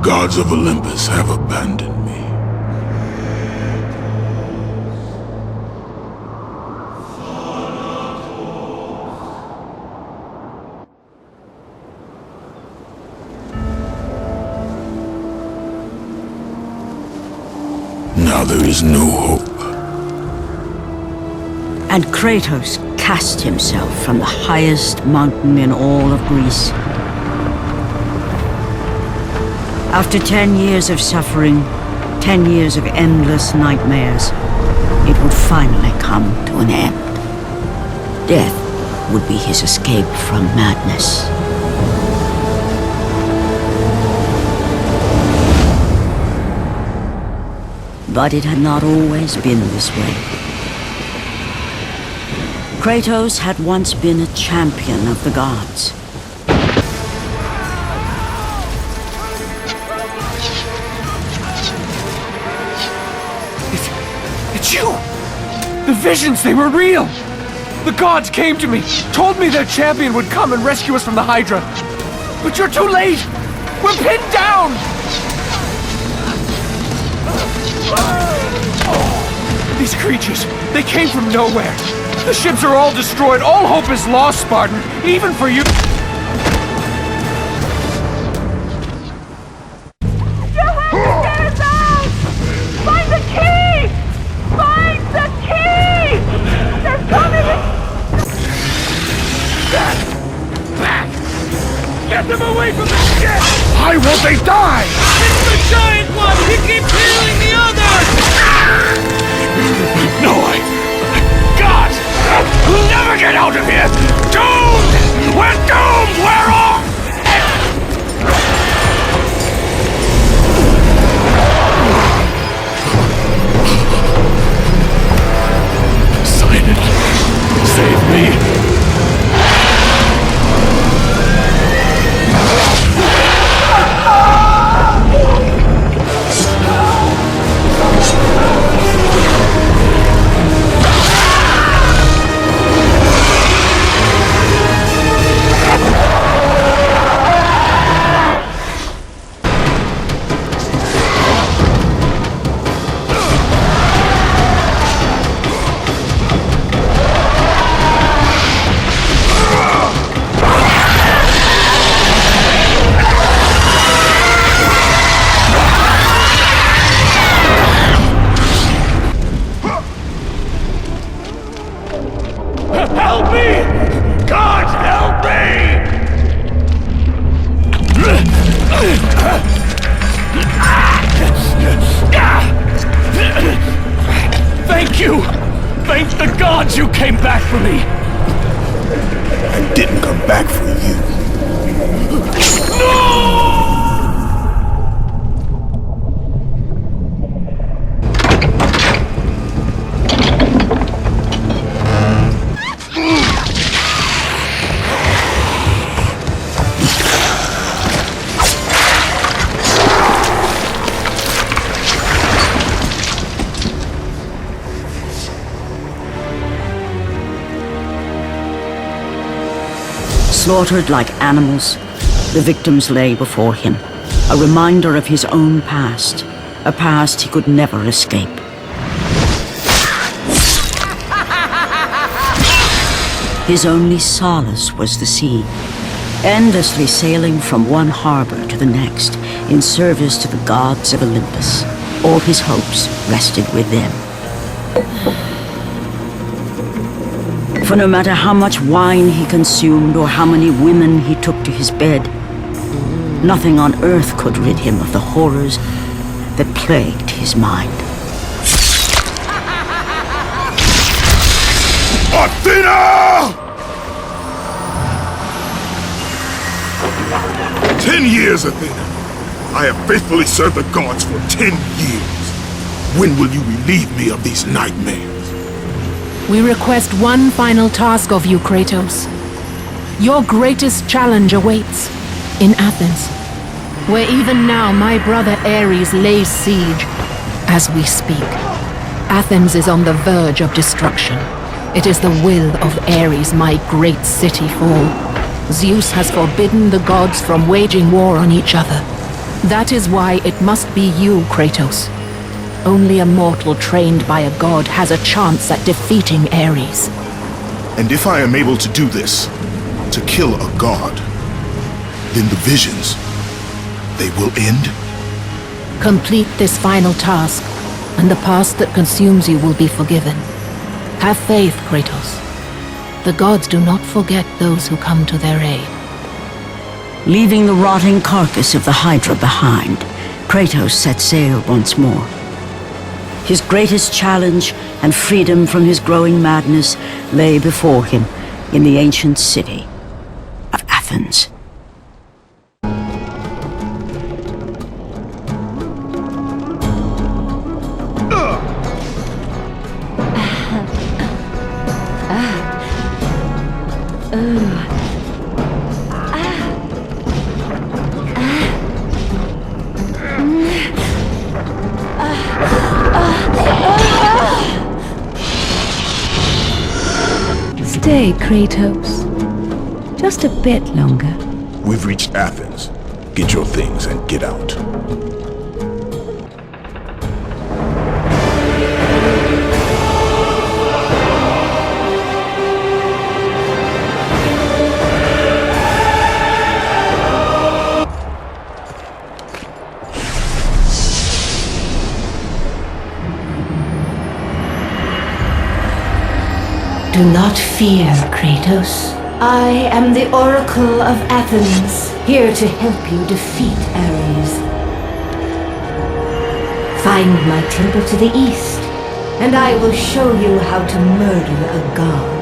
gods of Olympus have abandoned me. Now there is no hope. And Kratos cast himself from the highest mountain in all of Greece. After 10 years of suffering, 10 years of endless nightmares, it would finally come to an end. Death would be his escape from madness. But it had not always been this way. Kratos had once been a champion of the gods. It's you! The visions, they were real! The gods came to me, told me their champion would come and rescue us from the Hydra. But you're too late! We're pinned down! These creatures, they came from nowhere. The ships are all destroyed. All hope is lost, Spartan. Even for you. You have to get us out! Find the key! Find the key! They're coming! Back! Get them away from the ship! Why won't they die? It's the giant one! He keeps healing the others! No, God! We'll never get out of here! Doomed! We're doomed! We're off! Silent! Save me! Thank you! Thank the gods you came back for me! I didn't come back for you. No! Slaughtered like animals, the victims lay before him, a reminder of his own past, a past he could never escape. His only solace was the sea, endlessly sailing from one harbor to the next in service to the gods of Olympus. All his hopes rested with them. For no matter how much wine he consumed or how many women he took to his bed, nothing on earth could rid him of the horrors that plagued his mind. Athena! 10 years, Athena. I have faithfully served the gods for 10 years. When will you relieve me of these nightmares? We request one final task of you, Kratos. Your greatest challenge awaits in Athens, where even now my brother Ares lays siege as we speak. Athens is on the verge of destruction. It is the will of Ares my great city fall. Zeus has forbidden the gods from waging war on each other. That is why it must be you, Kratos. Only a mortal trained by a god has a chance at defeating Ares. And if I am able to do this, to kill a god, then the visions, they will end? Complete this final task, and the past that consumes you will be forgiven. Have faith, Kratos. The gods do not forget those who come to their aid. Leaving the rotting carcass of the Hydra behind, Kratos set sail once more. His greatest challenge and freedom from his growing madness lay before him in the ancient city of Athens. Stay, Kratos. Just a bit longer. We've reached Athens. Get your things and get out. Do not fear, Kratos. I am the Oracle of Athens, here to help you defeat Ares. Find my temple to the east, and I will show you how to murder a god.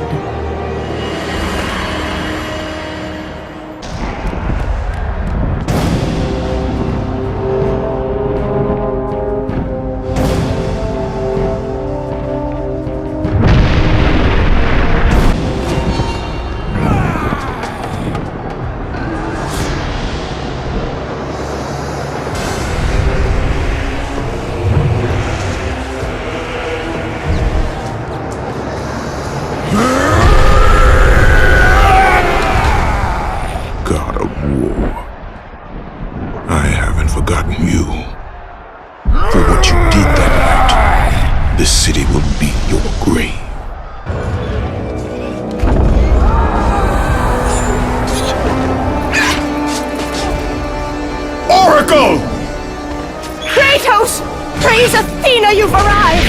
Kratos! Praise Athena, you've arrived!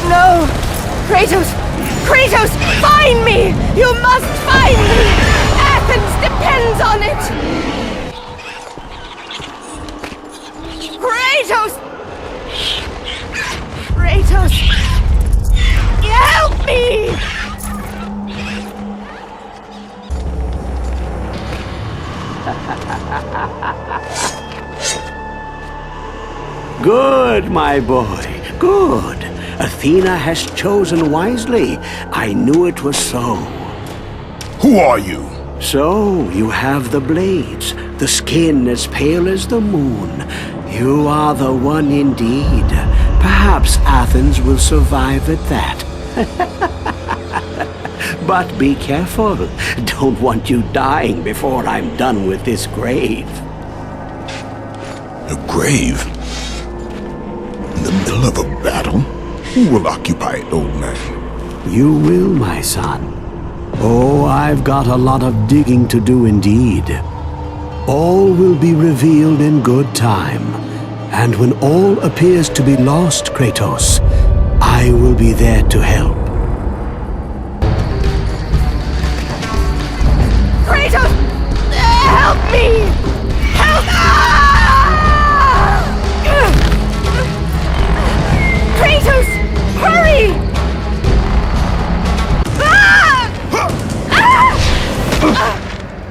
No! Kratos! Kratos, find me! You must find me! Athens depends on it! Kratos! Kratos! Help me! Good, my boy, good. Athena has chosen wisely. I knew it was so. Who are you? So, you have the blades, the skin as pale as the moon. You are the one indeed. Perhaps Athens will survive at that. But be careful. Don't want you dying before I'm done with this grave. A grave? In the middle of a battle? Who will occupy it, old man? You will, my son. Oh, I've got a lot of digging to do indeed. All will be revealed in good time. And when all appears to be lost, Kratos, I will be there to help. Kratos! Help me! Help! Kratos! Hurry!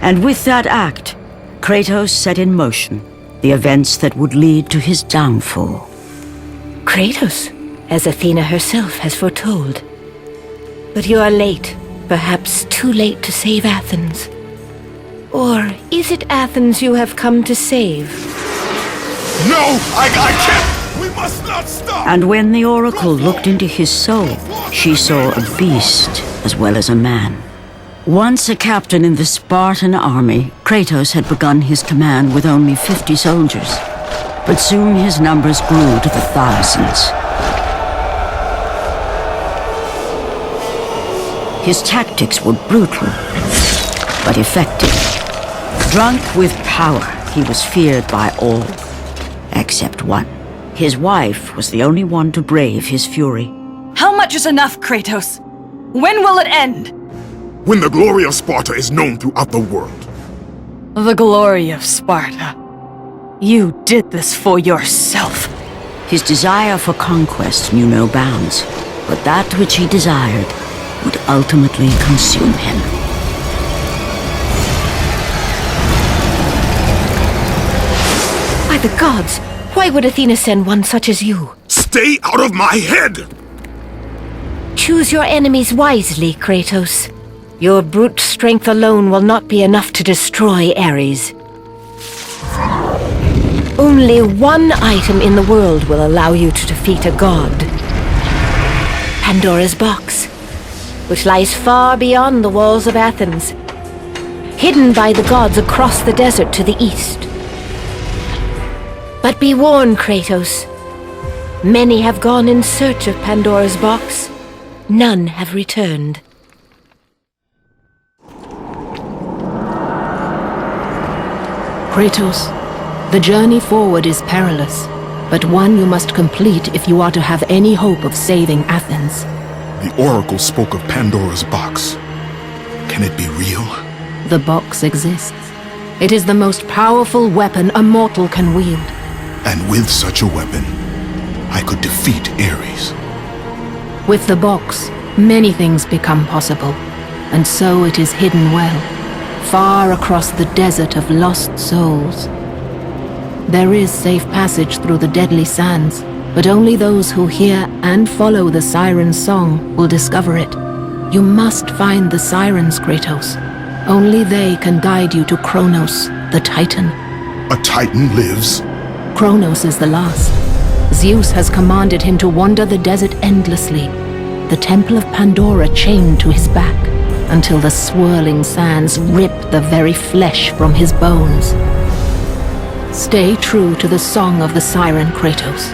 And with that act, Kratos set in motion the events that would lead to his downfall. Kratos, as Athena herself has foretold. But you are late, perhaps too late to save Athens. Or is it Athens you have come to save? No! I can't! We must not stop! And when the Oracle looked into his soul, she saw a beast as well as a man. Once a captain in the Spartan army, Kratos had begun his command with only 50 soldiers. But soon his numbers grew to the thousands. His tactics were brutal, but effective. Drunk with power, he was feared by all, except one. His wife was the only one to brave his fury. How much is enough, Kratos? When will it end? When the glory of Sparta is known throughout the world. The glory of Sparta. You did this for yourself. His desire for conquest knew no bounds, but that which he desired would ultimately consume him. By the gods, why would Athena send one such as you? Stay out of my head! Choose your enemies wisely, Kratos. Your brute strength alone will not be enough to destroy Ares. Only one item in the world will allow you to defeat a god. Pandora's box, which lies far beyond the walls of Athens, hidden by the gods across the desert to the east. But be warned, Kratos. Many have gone in search of Pandora's box. None have returned. Kratos, the journey forward is perilous, but one you must complete if you are to have any hope of saving Athens. The Oracle spoke of Pandora's box. Can it be real? The box exists. It is the most powerful weapon a mortal can wield. And with such a weapon, I could defeat Ares. With the box, many things become possible, and so it is hidden well, far across the desert of lost souls. There is safe passage through the deadly sands, but only those who hear and follow the siren's song will discover it. You must find the sirens, Kratos. Only they can guide you to Kronos, the Titan. A Titan lives? Kronos is the last. Zeus has commanded him to wander the desert endlessly, the temple of Pandora chained to his back, until the swirling sands rip the very flesh from his bones. Stay true to the song of the siren, Kratos.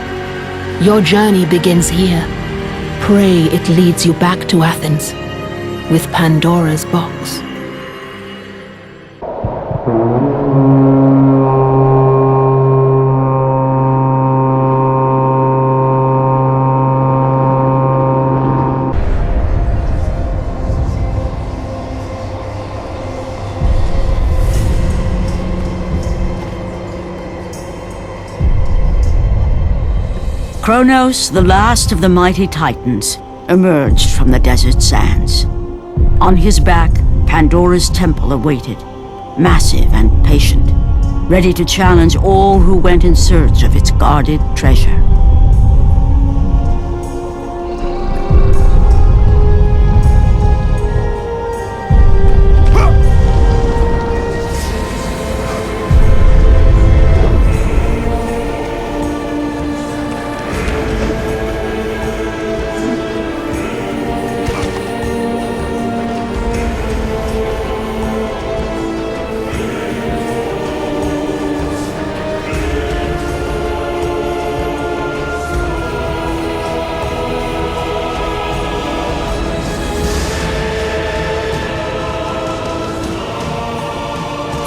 Your journey begins here. Pray it leads you back to Athens, with Pandora's box. Kronos, the last of the mighty Titans, emerged from the desert sands. On his back, Pandora's temple awaited, massive and patient, ready to challenge all who went in search of its guarded treasure.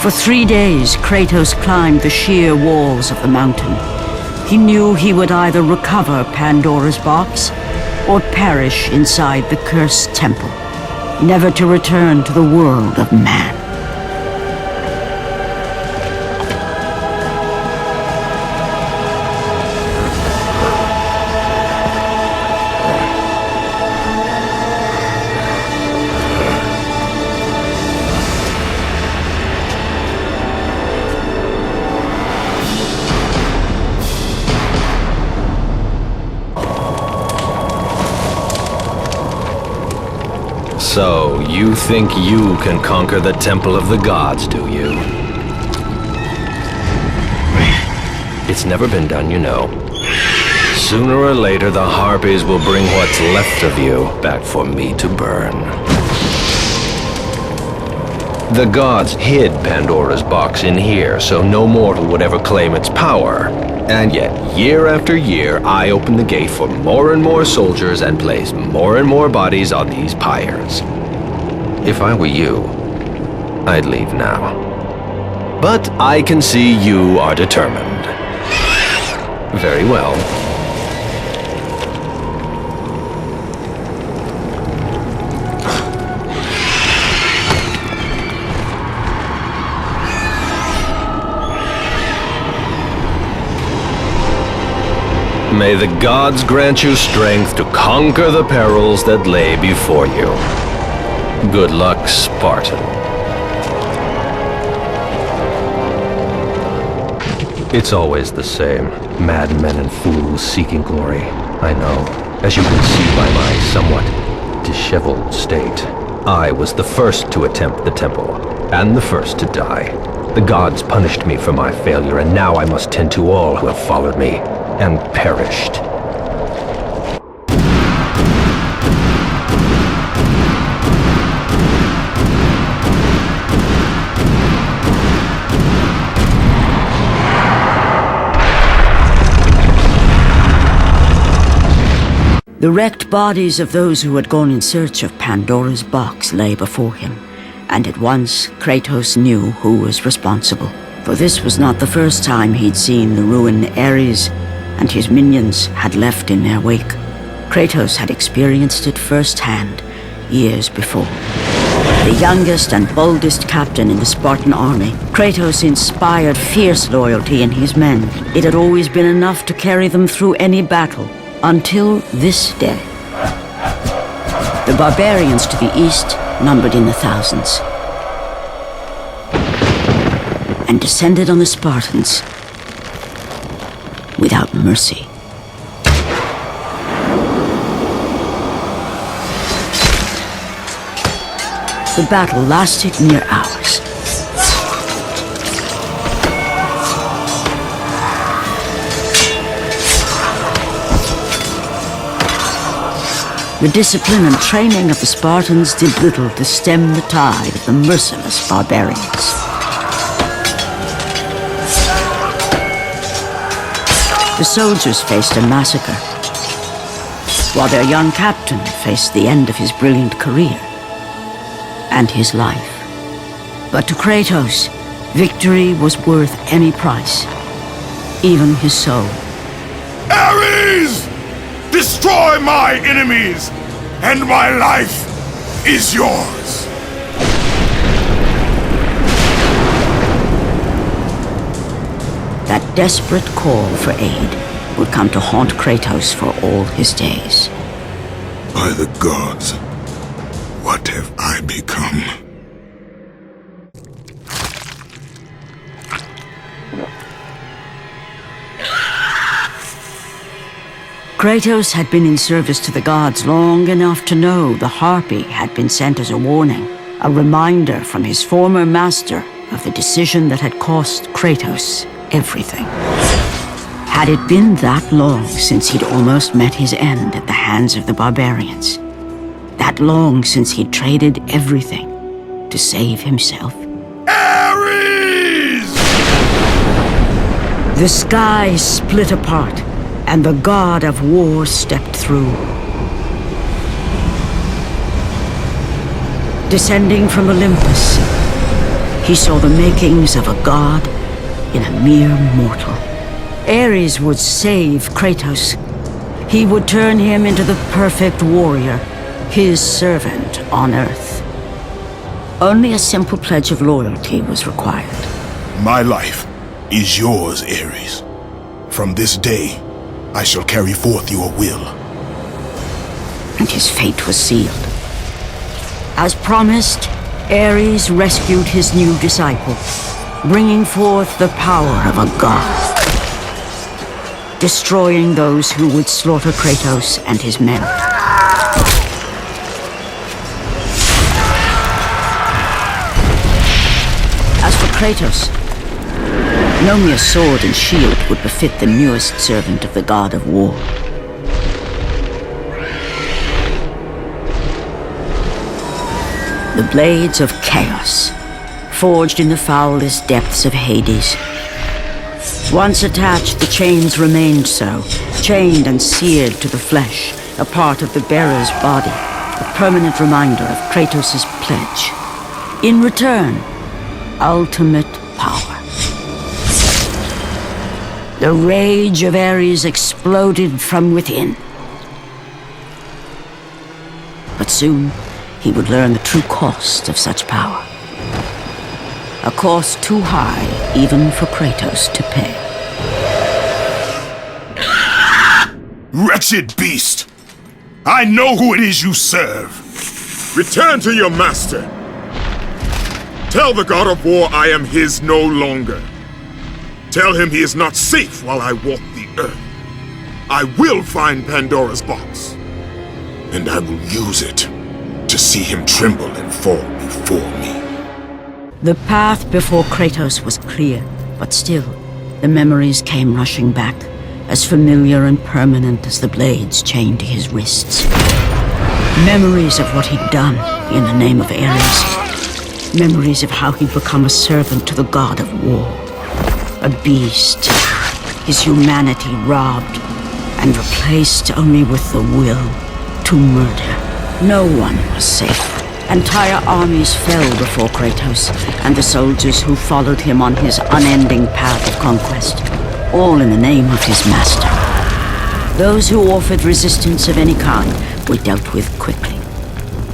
For 3 days, Kratos climbed the sheer walls of the mountain. He knew he would either recover Pandora's box or perish inside the cursed temple, never to return to the world of man. So, you think you can conquer the Temple of the Gods, do you? It's never been done, you know. Sooner or later, the Harpies will bring what's left of you back for me to burn. The gods hid Pandora's box in here so no mortal would ever claim its power. And yet, year after year, I open the gate for more and more soldiers and place more and more bodies on these pyres. If I were you, I'd leave now. But I can see you are determined. Very well. May the gods grant you strength to conquer the perils that lay before you. Good luck, Spartan. It's always the same. Madmen and fools seeking glory. I know, as you can see by my somewhat disheveled state. I was the first to attempt the temple, and the first to die. The gods punished me for my failure, and now I must tend to all who have followed me and perished. The wrecked bodies of those who had gone in search of Pandora's box lay before him, and at once Kratos knew who was responsible. For this was not the first time he'd seen the ruin Ares and his minions had left in their wake. Kratos had experienced it firsthand, years before. The youngest and boldest captain in the Spartan army, Kratos inspired fierce loyalty in his men. It had always been enough to carry them through any battle, until this day. The barbarians to the east numbered in the thousands, and descended on the Spartans without mercy. The battle lasted near hours. The discipline and training of the Spartans did little to stem the tide of the merciless barbarians. The soldiers faced a massacre, while their young captain faced the end of his brilliant career and his life. But to Kratos, victory was worth any price, even his soul. Ares! Destroy my enemies, and my life is yours! That desperate call for aid would come to haunt Kratos for all his days. By the gods, what have I become? Kratos had been in service to the gods long enough to know the Harpy had been sent as a warning, a reminder from his former master of the decision that had cost Kratos everything. Had it been that long since he'd almost met his end at the hands of the barbarians? That long since he'd traded everything to save himself? Ares! The sky split apart, and the god of war stepped through. Descending from Olympus, he saw the makings of a god in a mere mortal. Ares would save Kratos. He would turn him into the perfect warrior, his servant on Earth. Only a simple pledge of loyalty was required. My life is yours, Ares. From this day, I shall carry forth your will. And his fate was sealed. As promised, Ares rescued his new disciple, bringing forth the power of a god, destroying those who would slaughter Kratos and his men. As for Kratos, no mere sword and shield would befit the newest servant of the god of war. The blades of chaos forged in the foulest depths of Hades. Once attached, the chains remained so, chained and seared to the flesh, a part of the bearer's body, a permanent reminder of Kratos's pledge. In return, ultimate power. The rage of Ares exploded from within. But soon, he would learn the true cost of such power. A cost too high even for Kratos to pay. Wretched beast! I know who it is you serve! Return to your master! Tell the god of war I am his no longer. Tell him he is not safe while I walk the earth. I will find Pandora's box. And I will use it to see him tremble and fall before me. The path before Kratos was clear, but still, the memories came rushing back, as familiar and permanent as the blades chained to his wrists. Memories of what he'd done in the name of Ares. Memories of how he'd become a servant to the god of war. A beast, his humanity robbed and replaced only with the will to murder. No one was safe. Entire armies fell before Kratos and the soldiers who followed him on his unending path of conquest, all in the name of his master. Those who offered resistance of any kind were dealt with quickly.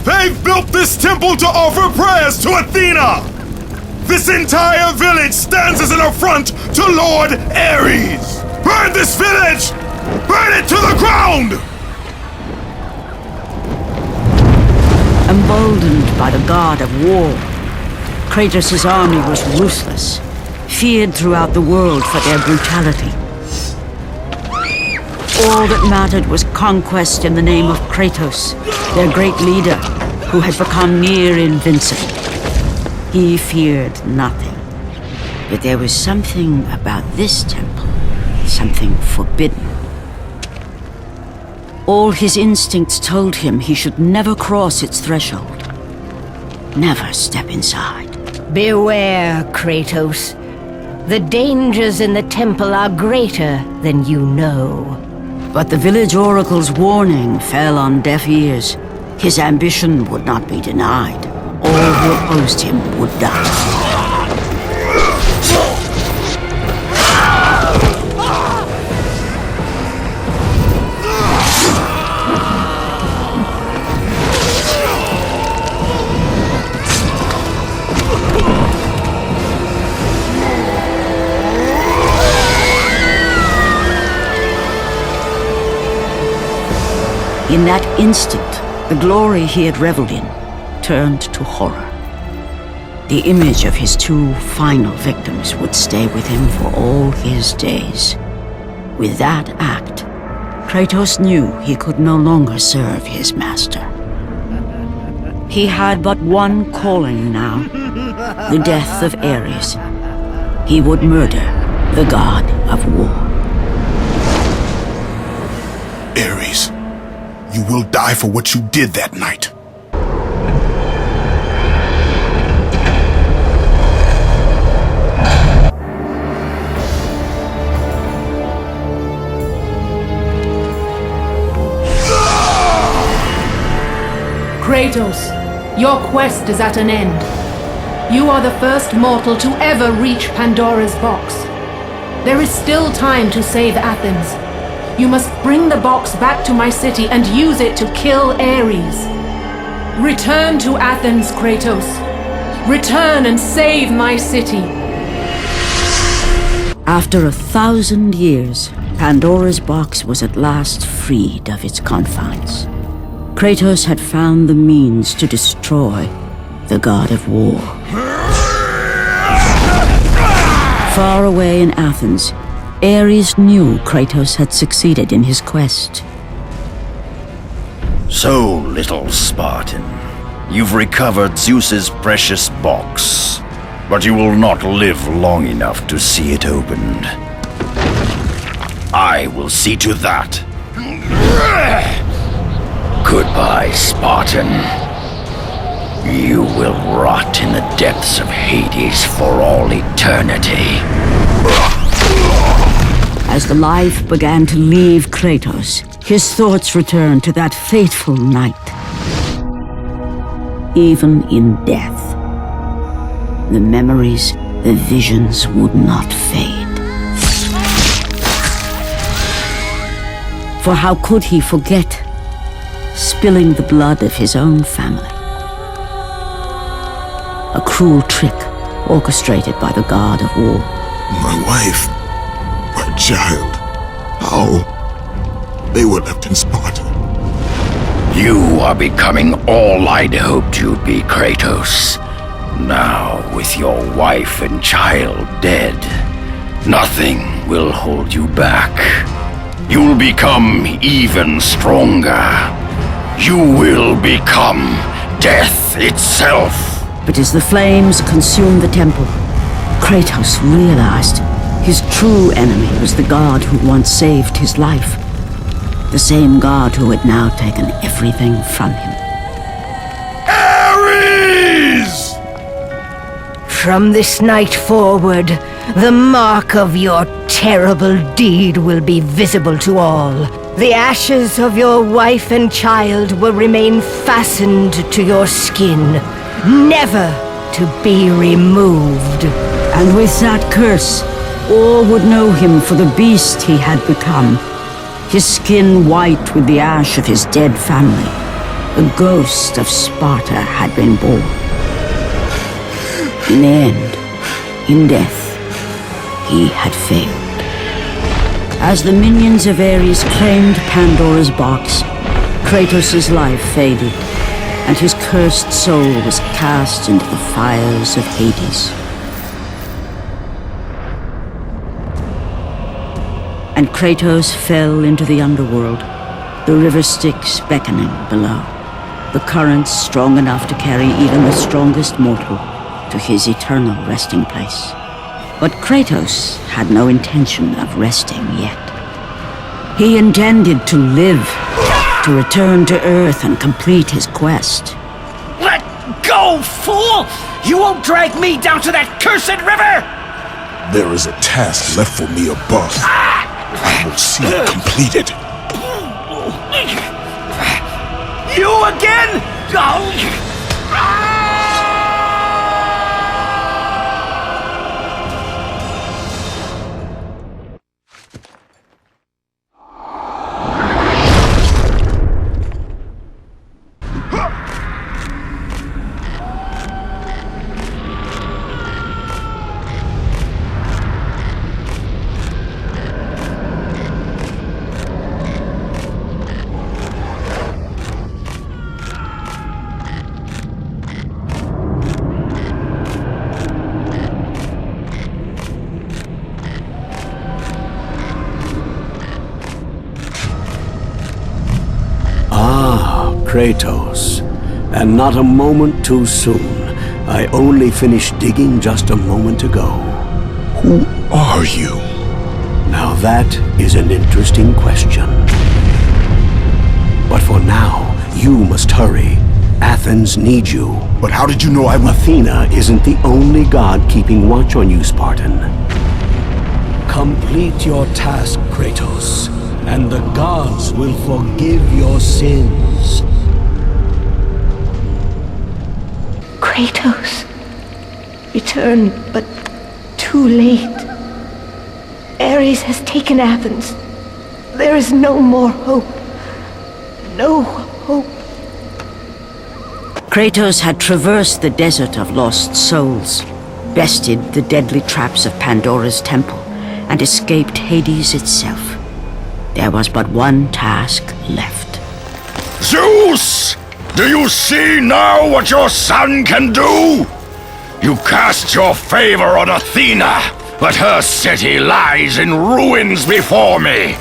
They've built this temple to offer prayers to Athena! This entire village stands as an affront to Lord Ares! Burn this village! Burn it to the ground! Emboldened by the god of war, Kratos' army was ruthless, feared throughout the world for their brutality. All that mattered was conquest in the name of Kratos, their great leader, who had become near invincible. He feared nothing. But there was something about this temple, something forbidden. All his instincts told him he should never cross its threshold. Never step inside. Beware, Kratos. The dangers in the temple are greater than you know. But the village oracle's warning fell on deaf ears. His ambition would not be denied. All who opposed him would die. In that instant, the glory he had reveled in turned to horror. The image of his two final victims would stay with him for all his days. With that act, Kratos knew he could no longer serve his master. He had but one calling now, the death of Ares. He would murder the god of war. Ares, you will die for what you did that night. Kratos, your quest is at an end. You are the first mortal to ever reach Pandora's box. There is still time to save Athens. You must bring the box back to my city and use it to kill Ares. Return to Athens, Kratos. Return and save my city. After 1,000 years, Pandora's box was at last freed of its confines. Kratos had found the means to destroy the god of war. Far away in Athens, Ares knew Kratos had succeeded in his quest. So, little Spartan, you've recovered Zeus's precious box, but you will not live long enough to see it opened. I will see to that. Goodbye, Spartan. You will rot in the depths of Hades for all eternity. As the life began to leave Kratos, his thoughts returned to that fateful night. Even in death, the memories, the visions would not fade. For how could he forget spilling the blood of his own family? A cruel trick orchestrated by the god of war. My wife, my child, how? They were left in Sparta. You are becoming all I'd hoped you'd be, Kratos. Now, with your wife and child dead, nothing will hold you back. You'll become even stronger. You will become death itself. But as the flames consumed the temple, Kratos realized his true enemy was the god who once saved his life. The same god who had now taken everything from him. Ares! From this night forward, the mark of your terrible deed will be visible to all. The ashes of your wife and child will remain fastened to your skin, never to be removed. And with that curse, all would know him for the beast he had become. His skin white with the ash of his dead family. The ghost of Sparta had been born. In the end, in death, he had failed. As the minions of Ares claimed Pandora's box, Kratos' life faded, and his cursed soul was cast into the fires of Hades. And Kratos fell into the underworld, the river Styx beckoning below, the currents strong enough to carry even the strongest mortal to his eternal resting place. But Kratos had no intention of resting yet. He intended to live, to return to Earth and complete his quest. Let go, fool! You won't drag me down to that cursed river! There is a task left for me above. I will see it completed. You again? Kratos, and not a moment too soon. I only finished digging just a moment ago. Who are you? Now that is an interesting question. But for now, you must hurry. Athens needs you. But how did you know I was... Athena isn't the only god keeping watch on you, Spartan. Complete your task, Kratos, and the gods will forgive your sins. Kratos, return, but too late. Ares has taken Athens. There is no more hope. No hope. Kratos had traversed the desert of lost souls, bested the deadly traps of Pandora's temple, and escaped Hades itself. There was but one task left. Zeus! Do you see now what your son can do? You cast your favor on Athena, but her city lies in ruins before me.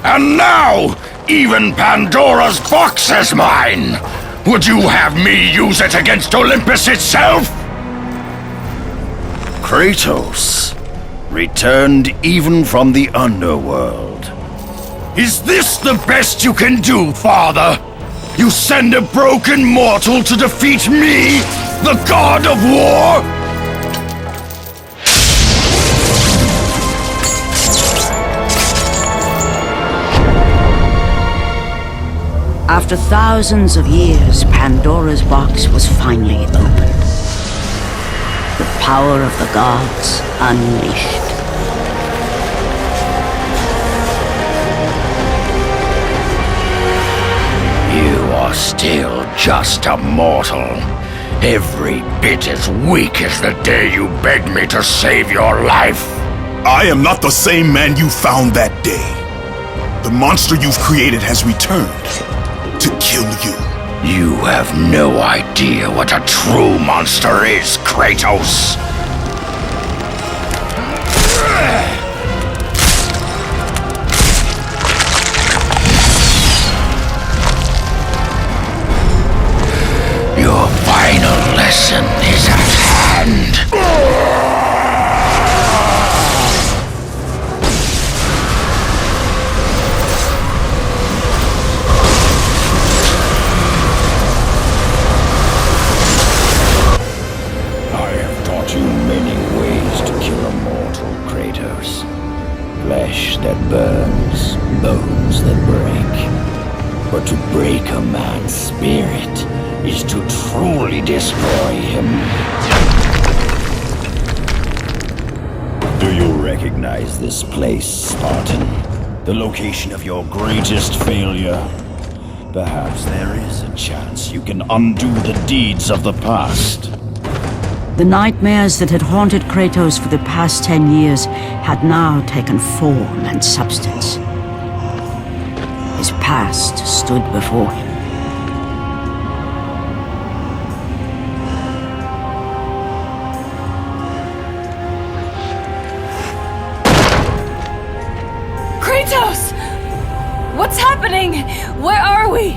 And now, even Pandora's box is mine. Would you have me use it against Olympus itself? Kratos, returned even from the underworld. Is this the best you can do, father? You send a broken mortal to defeat me, the god of war? After thousands of years, Pandora's box was finally opened. The power of the gods unleashed. You are still just a mortal. Every bit as weak as the day you begged me to save your life. I am not the same man you found that day. The monster you've created has returned to kill you. You have no idea what a true monster is, Kratos. Your final lesson is at hand. I have taught you many ways to kill a mortal, Kratos. Flesh that burns, bones that break. But to break a man's spirit is to truly destroy him. Do you recognize this place, Spartan? The location of your greatest failure? Perhaps there is a chance you can undo the deeds of the past. The nightmares that had haunted Kratos for the past 10 years had now taken form and substance. His past stood before him. Kratos! What's happening? Where are we?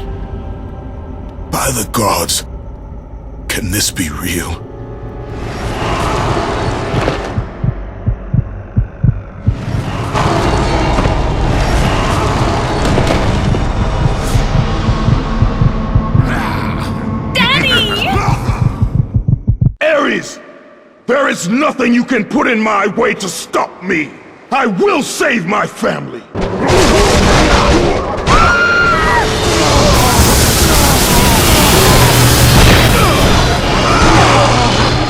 By the gods, can this be real? There is nothing you can put in my way to stop me. I will save my family.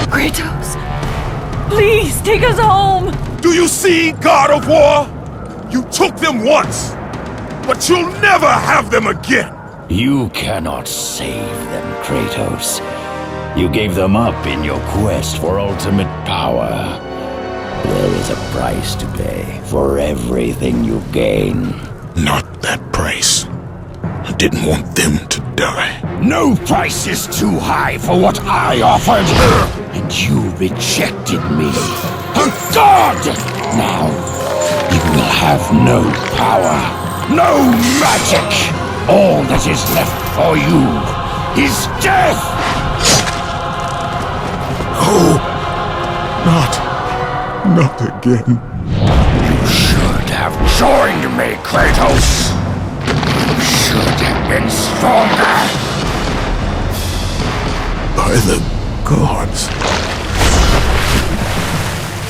Kratos, please take us home. Do you see, God of War? You took them once, but you'll never have them again. You cannot save them, Kratos. You gave them up in your quest for ultimate power. There is a price to pay for everything you gain. Not that price. I didn't want them to die. No price is too high for what I offered. And you rejected me. A god! Now, you will have no power, no magic. All that is left for you is death! Oh, not again. You should have joined me, Kratos. You should have been stronger. By the gods.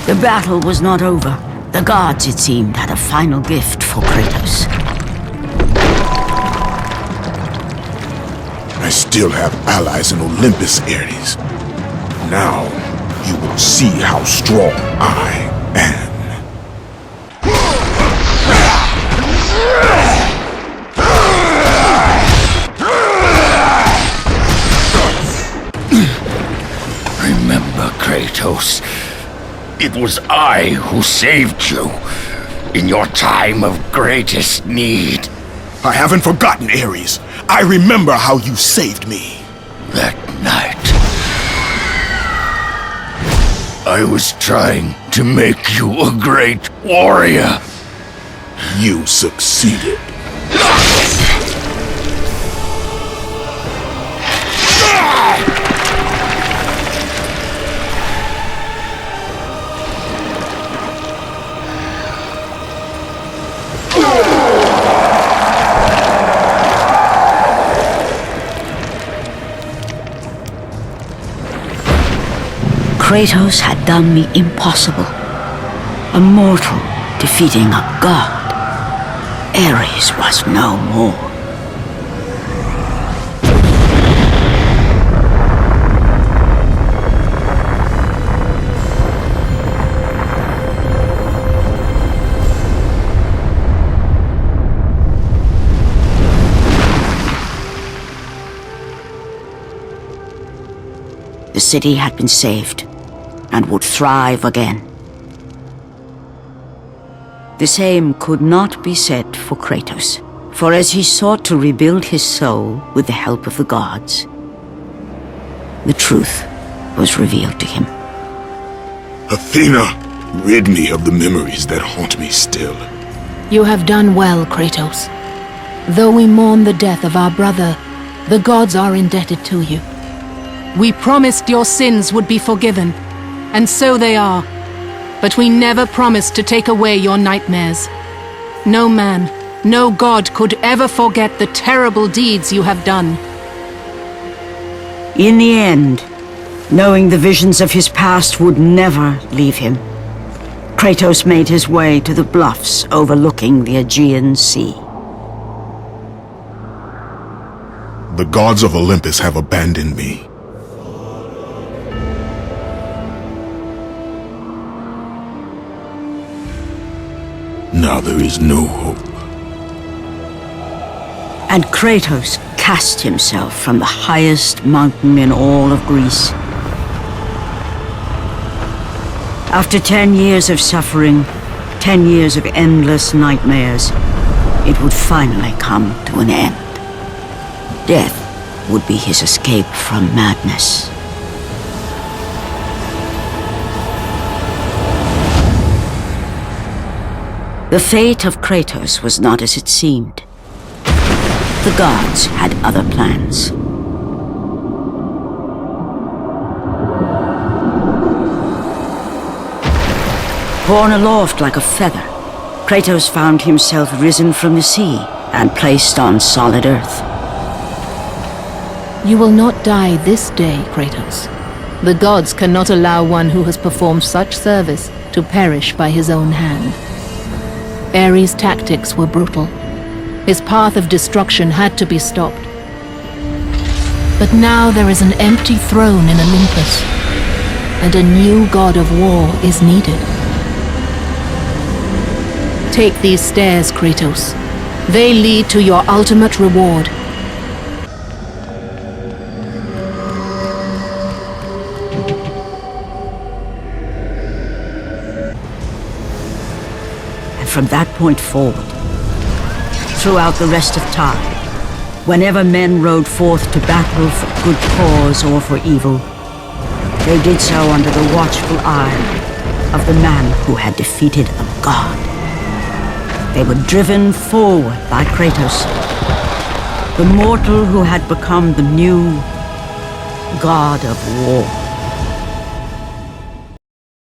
The battle was not over. The gods, it seemed, had a final gift for Kratos. I still have allies in Olympus, Ares. Now, you will see how strong I am. Remember, Kratos, it was I who saved you in your time of greatest need. I haven't forgotten, Ares. I remember how you saved me. That night, I was trying to make you a great warrior. You succeeded. Kratos had done the impossible. A mortal defeating a god. Ares was no more. The city had been saved and would thrive again. The same could not be said for Kratos, for as he sought to rebuild his soul with the help of the gods, the truth was revealed to him. Athena, rid me of the memories that haunt me still. You have done well, Kratos. Though we mourn the death of our brother, the gods are indebted to you. We promised your sins would be forgiven, and so they are. But we never promised to take away your nightmares. No man, no god could ever forget the terrible deeds you have done. In the end, knowing the visions of his past would never leave him, Kratos made his way to the bluffs overlooking the Aegean Sea. The gods of Olympus have abandoned me. Now there is no hope. And Kratos cast himself from the highest mountain in all of Greece. After 10 years of suffering, 10 years of endless nightmares, it would finally come to an end. Death would be his escape from madness. The fate of Kratos was not as it seemed. The gods had other plans. Borne aloft like a feather, Kratos found himself risen from the sea and placed on solid earth. You will not die this day, Kratos. The gods cannot allow one who has performed such service to perish by his own hand. Ares' tactics were brutal. His path of destruction had to be stopped. But now there is an empty throne in Olympus, and a new god of war is needed. Take these stairs, Kratos. They lead to your ultimate reward. From that point forward, throughout the rest of time, whenever men rode forth to battle for good cause or for evil, they did so under the watchful eye of the man who had defeated a god. They were driven forward by Kratos, the mortal who had become the new god of war.